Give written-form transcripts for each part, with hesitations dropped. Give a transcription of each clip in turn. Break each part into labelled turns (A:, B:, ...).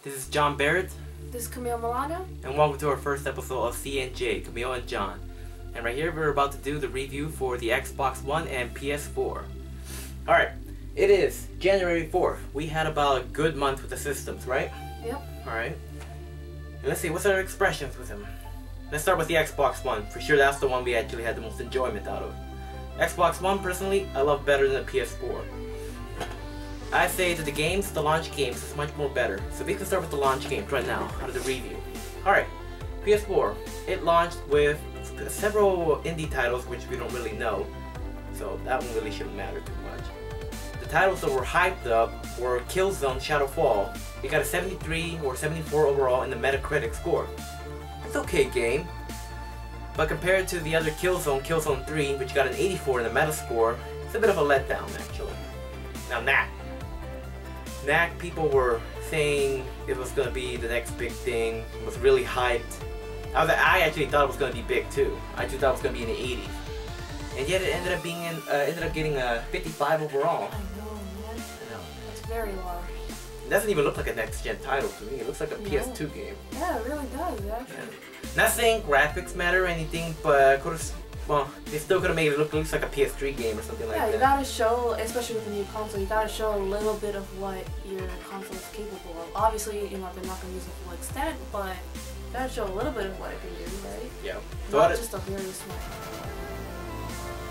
A: This is John Barrett.
B: This is Camille Milano.
A: And welcome to our first episode of CnJ, Camille and John. And right here we're about to do the review for the Xbox One and PS4. Alright, it is January 4th. We had about a good month with the systems, right?
B: Yep.
A: Alright. And let's see, what's our expressions with them? Let's start with the Xbox One. For sure that's the one we actually had the most enjoyment out of. Xbox One, personally, I love better than the PS4. I say that the launch games is much more better. So we can start with the launch games right now, out of the review. Alright, PS4. It launched with several indie titles which we don't really know. So that one really shouldn't matter too much. The titles that were hyped up were Killzone Shadowfall. It got a 73 or 74 overall in the Metacritic score. It's an okay game. But compared to the other Killzone 3, which got an 84 in the Metascore, it's a bit of a letdown actually. Now Knack, people saying it was going to be the next big thing. It was really hyped. I actually thought it was going to be big too. I actually thought it was going to be in the 80s. And yet it ended up getting a 55 overall.
B: I know, man.
A: I know.
B: That's very low.
A: It doesn't even look like a next-gen title to me. It looks like a PS2 game.
B: Yeah, it really does, actually.
A: Yeah. Not saying graphics matter or anything, but they still could have made it look like a PS3 game or something like that.
B: Yeah, you gotta show, especially with the new console, you gotta show a little bit of what your console is capable of. Obviously, they're not gonna use it to full extent, but you gotta show a little bit of what it can do, right?
A: Yeah.
B: So not just a very small.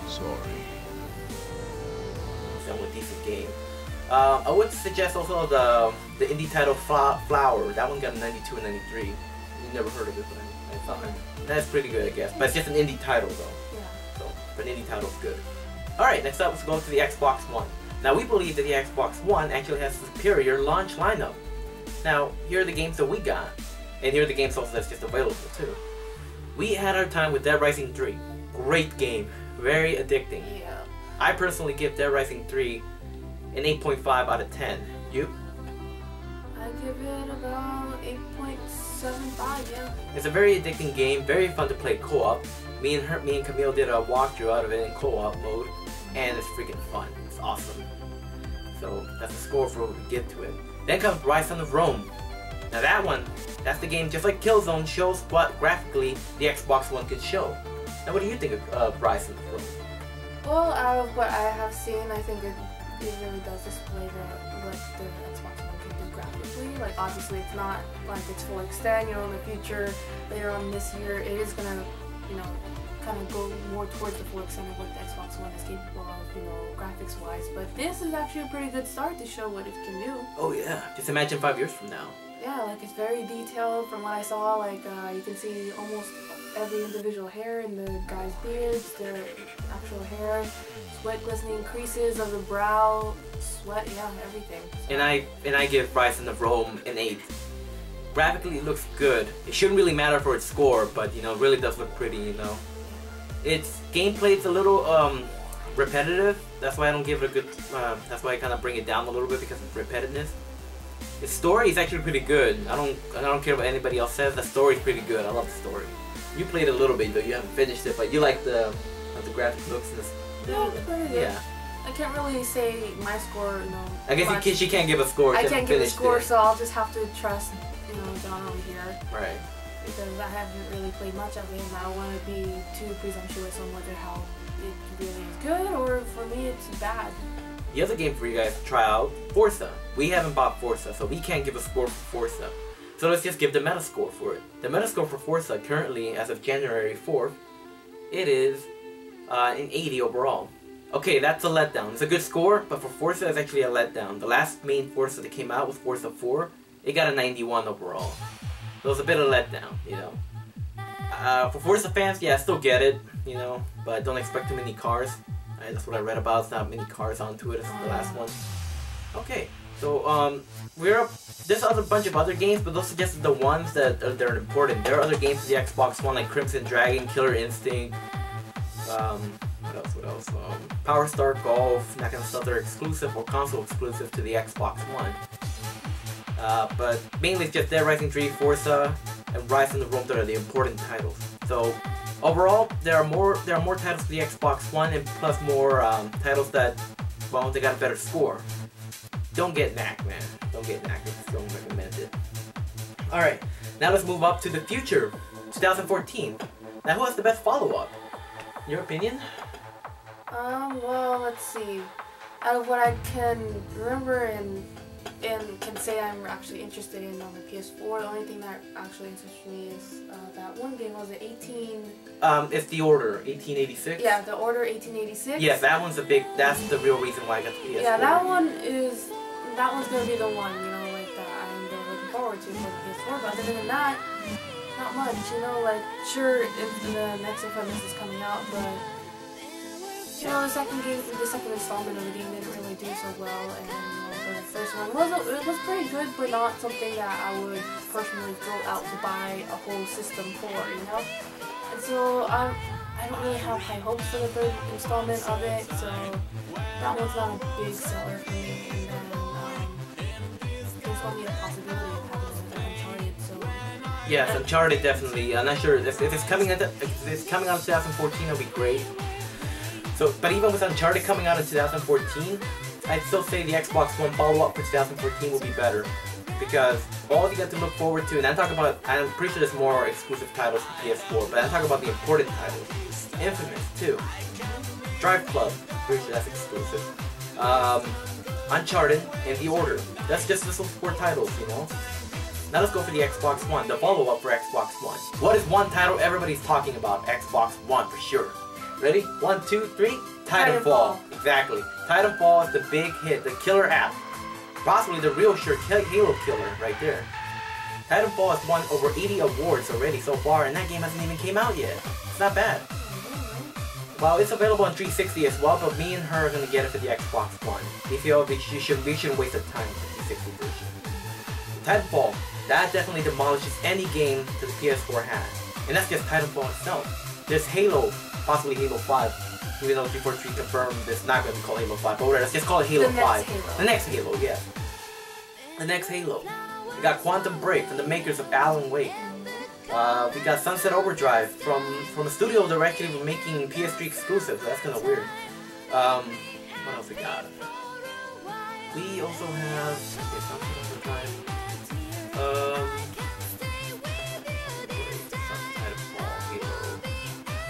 C: Sorry.
A: Somewhat decent game. I would suggest also the indie title Flower. That one got a 92 and 93. You never heard of it, but I thought that's pretty good, I guess. But it's just an indie title though.
B: Yeah.
A: So, but an indie title is good. Alright, next up, let's go to the Xbox One. Now, we believe that the Xbox One actually has a superior launch lineup. Now, here are the games that we got. And here are the games also that's just available too. We had our time with Dead Rising 3. Great game. Very addicting.
B: Yeah.
A: I personally give Dead Rising 3 an 8.5 out of 10. You?
B: I give it about 8.75, yeah.
A: It's a very addicting game, very fun to play co-op. Me and Camille did a walkthrough out of it in co-op mode, and it's freaking fun. It's awesome. So that's the score for what we give to it. Then comes Ryse of Rome. Now that one, that's the game just like Killzone shows what graphically the Xbox One could show. Now what do you think of Ryse of Rome?
B: Well, out of what I have seen, I think it really does display what the Xbox One can do graphically. Like, obviously it's not like its full extent, in the future, later on this year, it is gonna, kind of go more towards the full extent of what the Xbox One is capable of, graphics-wise. But this is actually a pretty good start to show what it can do.
A: Oh yeah, just imagine 5 years from now.
B: Yeah, like, it's very detailed from what I saw. Like, you can see almost every individual hair in the guy's beards, their actual hair, sweat glistening creases of the brow, sweat, yeah, everything. So.
A: And I give Ryse of Rome an 8. Graphically it looks good. It shouldn't really matter for its score, but it really does look pretty, Its gameplay is a little repetitive. That's why I don't give it a good that's why I kind of bring it down a little bit, because of repetitiveness. The story is actually pretty good. I don't care what anybody else says. The story is pretty good. I love the story. You played a little bit though. You haven't finished it, but you like the graphic looks and
B: yeah, it's pretty good.
A: Yeah.
B: I can't really say my score,
A: I guess she can't give a score.
B: I can't give a score, so I'll just have to trust, John over here.
A: Right.
B: Because I haven't really played much of it, and I don't want to be too presumptuous on whether how it really is good, or for me it's bad.
A: The other game for you guys to try out, Forza. We haven't bought Forza, so we can't give a score for Forza. So let's just give the Metascore for it. The Metascore for Forza currently, as of January 4th, it is an 80 overall. Okay, that's a letdown. It's a good score, but for Forza it's actually a letdown. The last main Forza that came out was Forza 4. It got a 91 overall. it was a bit of a letdown, you know. For Forza fans, yeah, I still get it, you know, but don't expect too many cars. That's what I read about. It's not many cars onto it. It's the last one. Okay, so there's a bunch of other games, but those are just the ones that are important. There are other games for the Xbox One like Crimson Dragon, Killer Instinct. What else? Power Star Golf, that kind of stuff. They're exclusive or console exclusive to the Xbox One. But mainly it's just Dead Rising 3, Forza, and Rise from the Rome that are the important titles. So overall, there are more titles for the Xbox One, and plus more titles that, well, they got a better score. Don't get knack, man. Don't get knack. I just don't recommend it. Alright, now let's move up to the future, 2014. Now who has the best follow-up? Your opinion?
B: Well, let's see. Out of what I can remember and can say I'm actually interested in on the PS4, the only thing that actually interests me is that one game. Was it 18?
A: It's The Order, 1886.
B: Yeah, The Order 1886.
A: Yes, that's the real reason why I got the PS4.
B: Yeah, that one's gonna be the one, you know, like that I'm really looking forward to for the PS4. But other than that, not much, you know, like, sure, if the next Infamous is coming out, but, you know, the second installment of the game didn't really do so well, and, you know, the first one it was pretty good, but not something that I would personally go out to buy a whole system for, you know? And so, I don't really have high hopes for the third installment of it, so that one's not a big seller for me, and then, there's only a possibility of having another Uncharted, so...
A: Yes, Uncharted definitely. I'm not sure if it's coming out. If it's coming out in 2014, it'll be great. So, but even with Uncharted coming out in 2014, I'd still say the Xbox One follow-up for 2014 will be better, because all you got to look forward to, and I'm pretty sure there's more exclusive titles for PS4, but I'm talking about the important titles. Infamous 2, Drive Club, pretty sure that's exclusive. Uncharted and The Order. That's just those 4 titles, you know. Now let's go for the Xbox One, the follow-up for Xbox One. What is one title everybody's talking about? Xbox One for sure. Ready? 1, 2, 3. Titanfall. Exactly. Titanfall is the big hit, the killer app. Possibly the real sure Halo killer right there. Titanfall has won over 80 awards already so far, and that game hasn't even came out yet. It's not bad. Well, it's available on 360 as well, but me and her are gonna get it for the Xbox One. We feel we shouldn't waste the time for the 360 version. Titanfall. That definitely demolishes any game that the PS4 has. And that's just Titanfall itself. There's Halo, possibly Halo 5. Even though 343 confirmed it's not going to be called Halo 5. But whatever, let's just call it Halo 5. The next Halo, yeah. The next Halo. We got Quantum Break from the makers of Alan Wake. We got Sunset Overdrive from a studio that are actually making PS3 exclusives. So that's kind of weird. What else we got? We also have... Okay, Sunset Overdrive.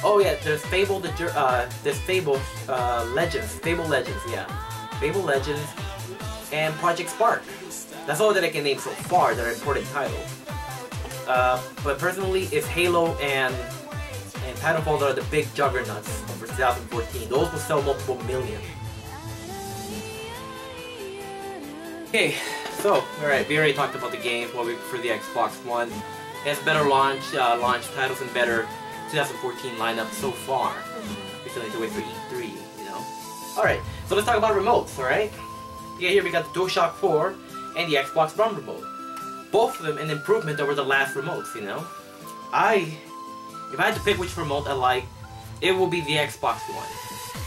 A: Oh yeah, there's Fable Legends, yeah. Fable Legends and Project Spark. That's all that I can name so far that are important titles. But personally, it's Halo and Titanfall that are the big juggernauts for 2014. Those will sell multiple million. Okay, so, alright, we already talked about the games for the Xbox One. It has better launch titles and better 2014 lineup so far. We still need to wait for E3, you know. Alright, so let's talk about remotes, alright? Yeah, here we got the DualShock 4 and the Xbox One remote. Both of them an improvement over the last remotes, you know. If I had to pick which remote I like, it will be the Xbox One.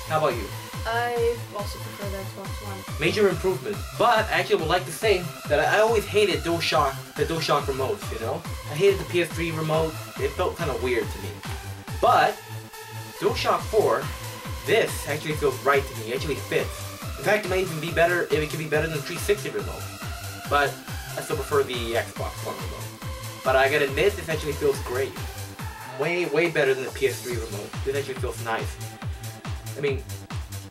A: How about you?
B: I also prefer the Xbox One.
A: Major improvement. But I actually would like to say that I always hated the DualShock remotes, you know? I hated the PS3 remote. It felt kind of weird to me. But DualShock 4, this actually feels right to me. It actually fits. In fact, it might even be better if it could be better than the 360 remote. But I still prefer the Xbox One remote. But I gotta admit, this actually feels great. Way better than the PS3 remote. This actually feels nice. I mean,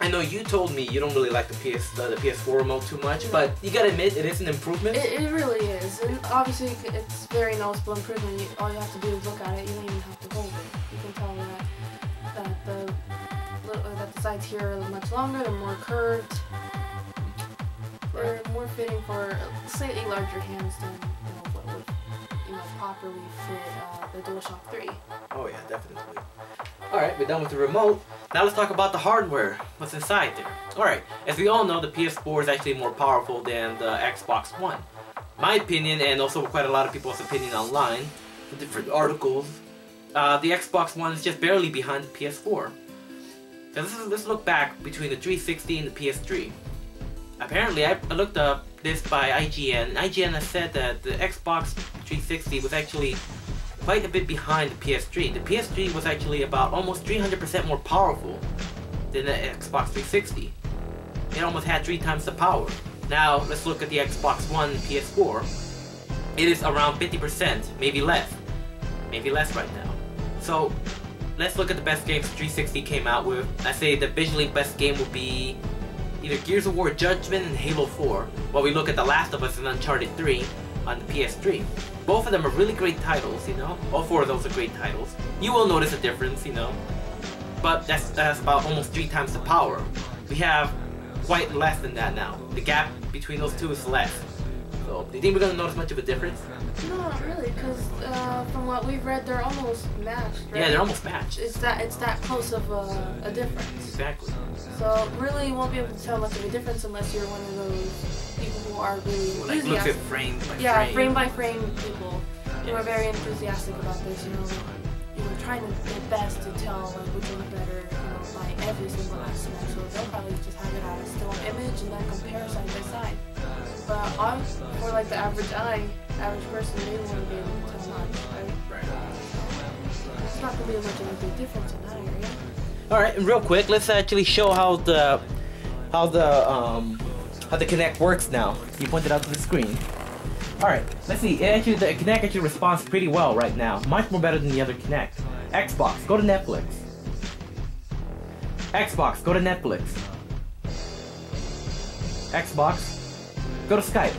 A: I know you told me you don't really like the PS4 remote too much, but you gotta admit it is an improvement.
B: It really is, and obviously it's very noticeable improvement. All you have to do is look at it. You don't even have to hold it. You can tell that the sides here are much longer. They're more curved. They're more fitting for slightly larger hands than what would properly fit the DualShock 3.
A: Oh yeah, definitely. Alright, we're done with the remote. Now let's talk about the hardware. What's inside there? Alright, as we all know, the PS4 is actually more powerful than the Xbox One. My opinion, and also quite a lot of people's opinion online, from different articles, the Xbox One is just barely behind the PS4. So let's look back between the 360 and the PS3. Apparently, I looked up this by IGN, and IGN has said that the Xbox 360 was actually quite a bit behind the PS3. The PS3 was actually about almost 300% more powerful than the Xbox 360. It almost had 3 times the power. Now, let's look at the Xbox One and PS4. It is around 50%, maybe less. Maybe less right now. So, let's look at the best games 360 came out with. I say the visually best game would be either Gears of War Judgment and Halo 4, while we look at The Last of Us and Uncharted 3 on the PS3. Both of them are really great titles, you know? All 4 of those are great titles. You will notice a difference, you know? But that's about almost 3 times the power. We have quite less than that now. The gap between those two is less. So, do you think we're gonna notice much of a difference?
B: No, not really, because from what we've read, they're almost matched, right?
A: Yeah, they're almost matched.
B: It's that close of a difference.
A: Exactly.
B: So really, you won't be able to tell much of a difference unless you're one of those people who are really
A: like looks at frame by frame.
B: Yeah, frame by frame people who are very enthusiastic about this. You know, trying their best to tell like which one's better, you know, by every single aspect. So they'll probably just have it out as still an image and then compare side by side. But for like the average person, they won't be able to tell much, right?
A: Right.
B: It's not gonna be much of a big difference in that area.
A: All right, and real quick, let's actually show how the Kinect works now. You pointed out to the screen. All right, let's see. The Kinect actually responds pretty well right now, much more better than the other Kinect. Xbox, go to Netflix. Xbox, go to Netflix. Xbox, go to Skype.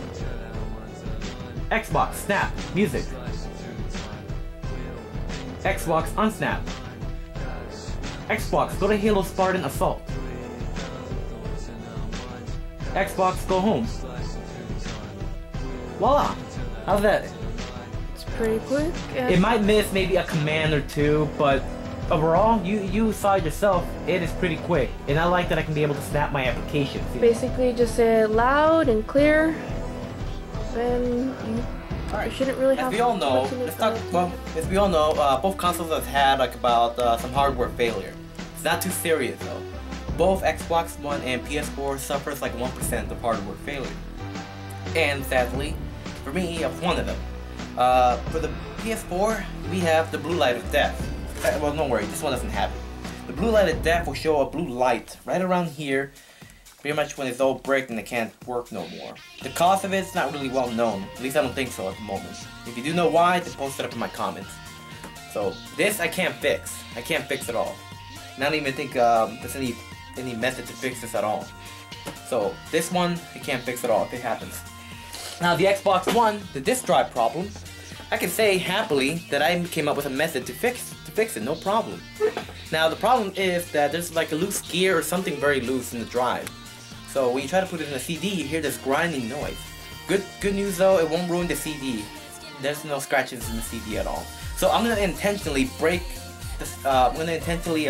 A: Xbox, snap, music. Xbox, unsnap. Xbox, go to Halo Spartan Assault. Xbox, go home. Voila! How's that?
B: It's pretty quick.
A: It might miss maybe a command or two, but overall, you saw it yourself, it is pretty quick. And I like that I can be able to snap my applications.
B: Basically, just say it loud and clear, then you shouldn't really have.
A: As we all know, as we all know, both consoles have had like about some hardware failure. It's not too serious though. Both Xbox One and PS4 suffers like 1% of hardware failure. And sadly, for me, I'm one of them. For the PS4, we have the blue light of death. Well, don't worry, this one doesn't have it. The blue light of death will show a blue light right around here, pretty much when it's all bricked and it can't work no more. The cause of it's not really well known, at least I don't think so at the moment. If you do know why, then post it up in my comments. So, this I can't fix. I can't fix at all. And I don't even think there's any method to fix this at all. So, this one, I can't fix at all if it happens. Now, the Xbox One, the disk drive problem, I can say happily that I came up with a method to fix it, no problem. Now, the problem is that there's like a loose gear or something very loose in the drive. So, when you try to put it in a CD, you hear this grinding noise. Good news though, it won't ruin the CD. There's no scratches in the CD at all. So, I'm gonna intentionally break this, I'm gonna intentionally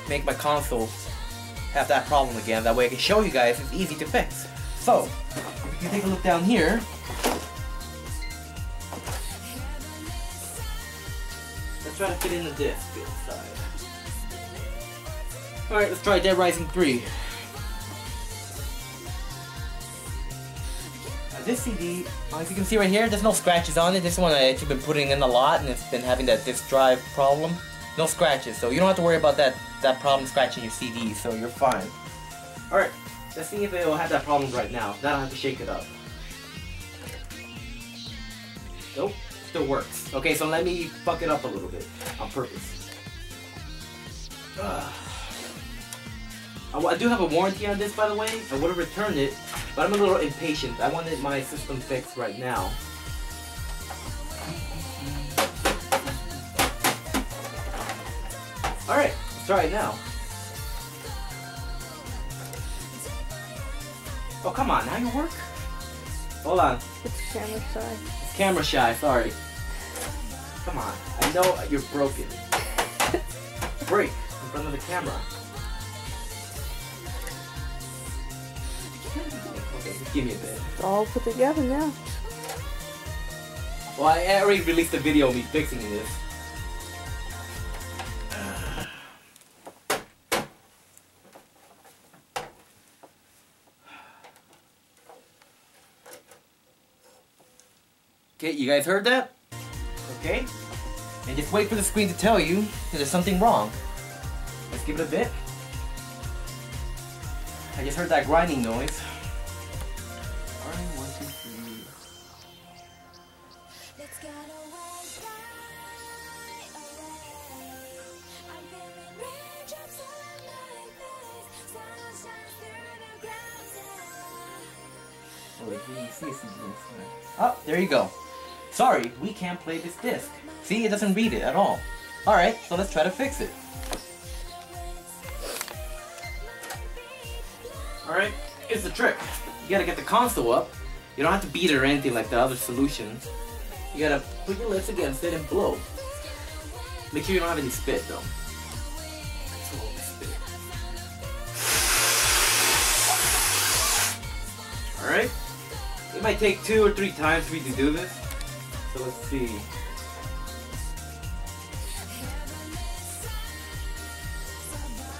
A: make my console have that problem again. That way I can show you guys it's easy to fix. So, if you take a look down here, let's try to fit in the disc inside. Alright, let's try Dead Rising 3. Now this CD, as you can see right here, there's no scratches on it. This one I actually been putting in a lot and it's been having that disk drive problem. No scratches, so you don't have to worry about that problem scratching your CD, so you're fine. Alright, let's see if it will have that problem right now. Now I don't have to shake it up. Nope, still works. Okay, so let me fuck it up a little bit on purpose. I do have a warranty on this, by the way. I would have returned it, but I'm a little impatient. I wanted my system fixed right now. Alright, let's try it now. Oh, come on, now you work? Hold on.
B: It's camera shy.
A: It's camera shy, sorry. Come on, I know you're broken. Break in front of the camera. Okay, just give me a bit.
B: It's all put together now.
A: Well, I already released a video of me fixing this. Okay, you guys heard that? Okay? And just wait for the screen to tell you that there's something wrong. Let's give it a bit. I just heard that grinding noise. Alright, 1, 2, 3. Oh, there you go. Sorry, we can't play this disc. See, it doesn't read it at all. Alright, so let's try to fix it. Alright, here's the trick. You gotta get the console up. You don't have to beat it or anything like the other solutions. You gotta put your lips against it and blow. Make sure you don't have any spit though. Alright? It might take 2 or 3 times for you to do this. So let's see.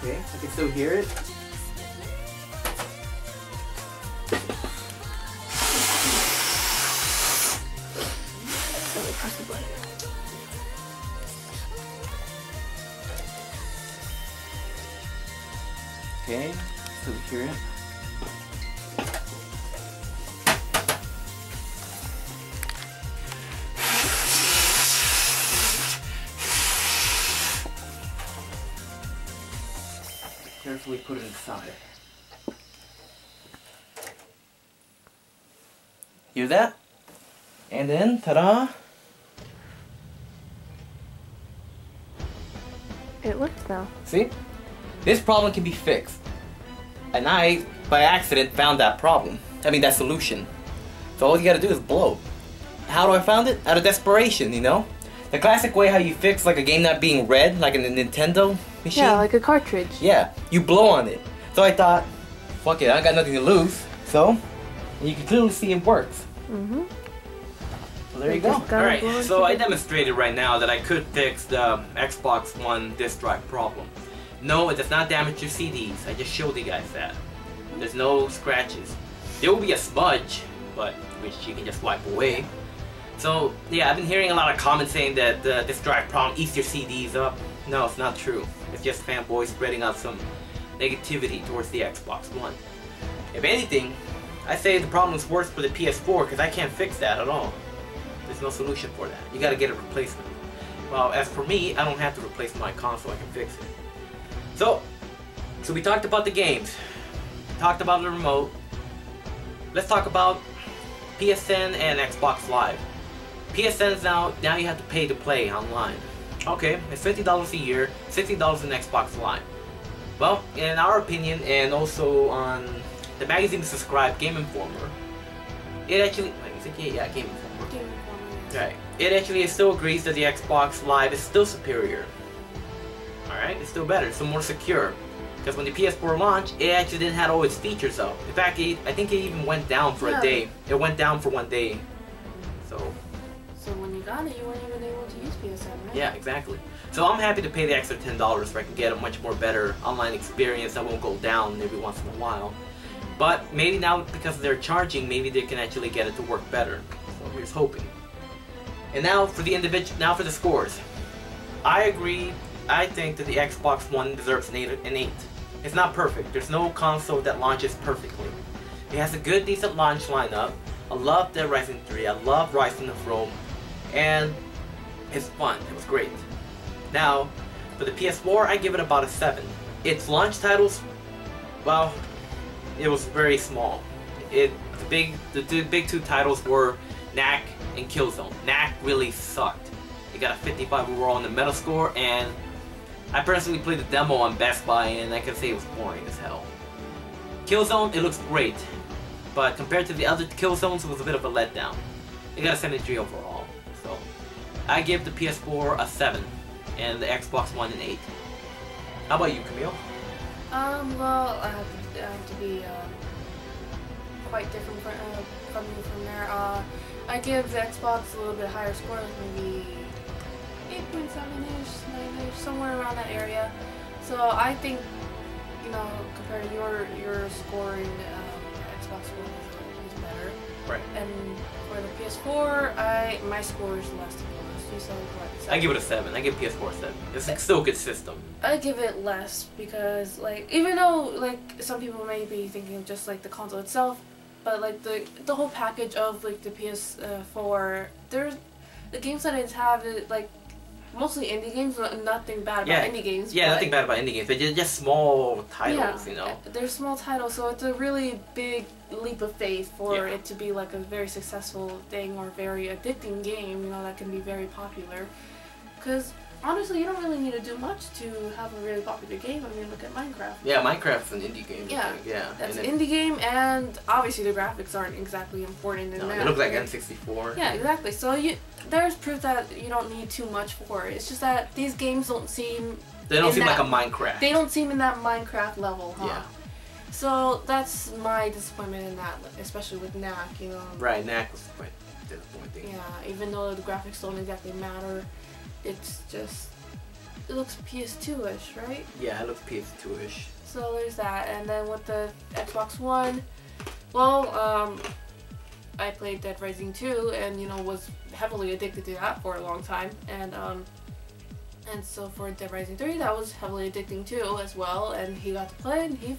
A: Okay, I can still hear it. Okay, still hear it. Carefully put it inside. Hear that? And then, ta-da!
B: It works now.
A: See? This problem can be fixed. And I, by accident, found that problem. I mean, that solution. So all you gotta do is blow. How do I found it? Out of desperation, you know? The classic way how you fix like a game not being read, like in a Nintendo machine.
B: Yeah, like a cartridge.
A: Yeah, you blow on it. So I thought, fuck it, I got nothing to lose. So, you can clearly see it works.
B: Mm-hmm.
A: Well, there you go. Alright, so I demonstrated right now that I could fix the Xbox One disk drive problem. No, it does not damage your CDs. I just showed you guys that. There's no scratches. There will be a smudge, but which you can just wipe away. So, yeah, I've been hearing a lot of comments saying that the disk drive problem eats your CDs up. No, it's not true. It's just fanboys spreading out some negativity towards the Xbox One. If anything, I say the problem is worse for the PS4 because I can't fix that at all. There's no solution for that. You gotta get a replacement. Well, as for me, I don't have to replace my console. I can fix it. So we talked about the games. Talked about the remote. Let's talk about PSN and Xbox Live. PSN's now you have to pay to play online. Okay, it's $50 a year, $60 in Xbox Live. Well, in our opinion, and also on the magazine subscribed Game Informer, it actually, Game Informer. Right. It actually still agrees that the Xbox Live is still superior. Alright, it's still better, it's still more secure. Because when the PS4 launched, it actually didn't have all its features up. In fact, I think it even went down for a day. It went down for 1 day.
B: So when you got it, you weren't even able to use PSN, right?
A: Yeah, exactly. So I'm happy to pay the extra $10 so I can get a much more better online experience that won't go down every once in a while. But maybe now, because they're charging, maybe they can actually get it to work better. So here's hoping. And now for the scores. I agree. I think that the Xbox One deserves an 8. It's not perfect. There's no console that launches perfectly. It has a good, decent launch lineup. I love Dead Rising 3. I love Rising of Rome. And it's fun. It was great. Now, for the PS4, I give it about a 7. Its launch titles, well, it was very small. The big two titles were Knack and Killzone. Knack really sucked. It got a 55 overall on the Metascore, and I personally played the demo on Best Buy, and I can say it was boring as hell. Killzone, it looks great, but compared to the other Killzones, it was a bit of a letdown. It got a 73 overall, so I give the PS4 a 7 and the Xbox One an 8. How about you, Camille?
B: Well, I have to be quite different from you from there. I give the Xbox a little bit higher score, like maybe 8.7-ish, 9-ish, somewhere around that area. So I think, you know, compared to your scoring, Xbox One is better.
A: Right.
B: And for the PS4, my score is less than yours. You said what? 7?
A: I give it a 7. I give PS4 a 7. It's still a good system. I
B: give it less because, like, even though, like, some people may be thinking of just, like, the console itself, but, like, the whole package of, like, the PS4, the games that it have, like, mostly indie games, nothing bad about indie games.
A: Yeah, nothing bad about indie games, but just small titles, you know.
B: They're small titles, so it's a really big leap of faith for it to be like a very successful thing or very addicting game, you know, that can be very popular. Because honestly, you don't really need to do much to have a really popular game. I mean, look at Minecraft.
A: Yeah, Minecraft's an indie game.
B: Yeah,
A: yeah.
B: That's an indie game, and obviously the graphics aren't exactly important in that.
A: It looks like N64.
B: Yeah, exactly. So there's proof that you don't need too much for it. It's just that these games don't seem...
A: They don't seem like a Minecraft.
B: They don't seem in that Minecraft level, huh?
A: Yeah.
B: So that's my disappointment in that, especially with Knack, you know.
A: Right, Knack was quite disappointing.
B: Yeah, even though the graphics don't exactly matter, it's just... It looks PS2-ish, right?
A: Yeah, it looks PS2-ish.
B: So there's that, and then with the Xbox One, well, I played Dead Rising 2 and, you know, was heavily addicted to that for a long time, and so for Dead Rising 3, that was heavily addicting too as well, and he got to play, and he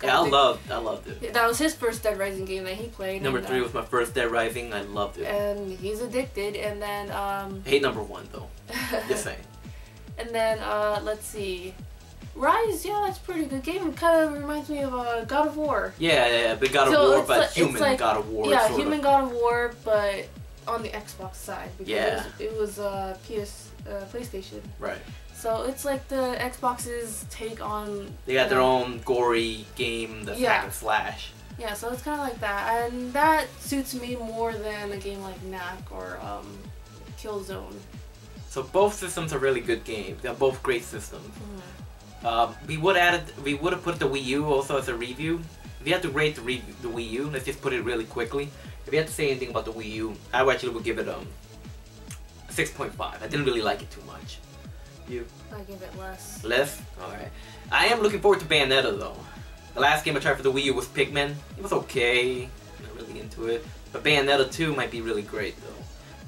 A: I loved it.
B: That was his first Dead Rising game that he played.
A: Number 3 was my first Dead Rising. I loved it.
B: And he's addicted. And then
A: I hate number 1 though. Just saying.
B: And then let's see, Ryse. Yeah, that's a pretty good game. It kind of reminds me of God of War.
A: Yeah, but God of War, but human God of War.
B: Yeah, human God of War, but on the Xbox side because it was PlayStation.
A: Right.
B: So it's like the Xbox's take on...
A: They got their own gory game that's hack and slash.
B: Yeah, so it's kind of like that. And that suits me more than a game like Knack or Killzone.
A: So both systems are really good games. They're both great systems. We would have put the Wii U also as a review. If you had to rate the Wii U, let's just put it really quickly. If you had to say anything about the Wii U, I actually would give it a 6.5. I didn't really like it too much. You?
B: I give it less.
A: Less? Alright. I am looking forward to Bayonetta though. The last game I tried for the Wii U was Pikmin. It was okay. Not really into it. But Bayonetta 2 might be really great though.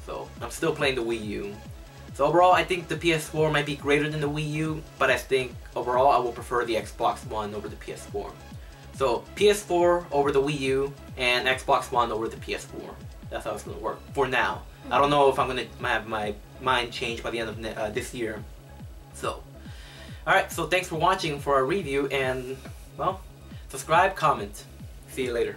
A: So I'm still playing the Wii U. So overall I think the PS4 might be greater than the Wii U, but I think overall I will prefer the Xbox One over the PS4. So PS4 over the Wii U and Xbox One over the PS4. That's how it's going to work for now. I don't know if I'm going to have my mind changed by the end of this year. So, alright, so thanks for watching for our review, and, well, subscribe, comment. See you later.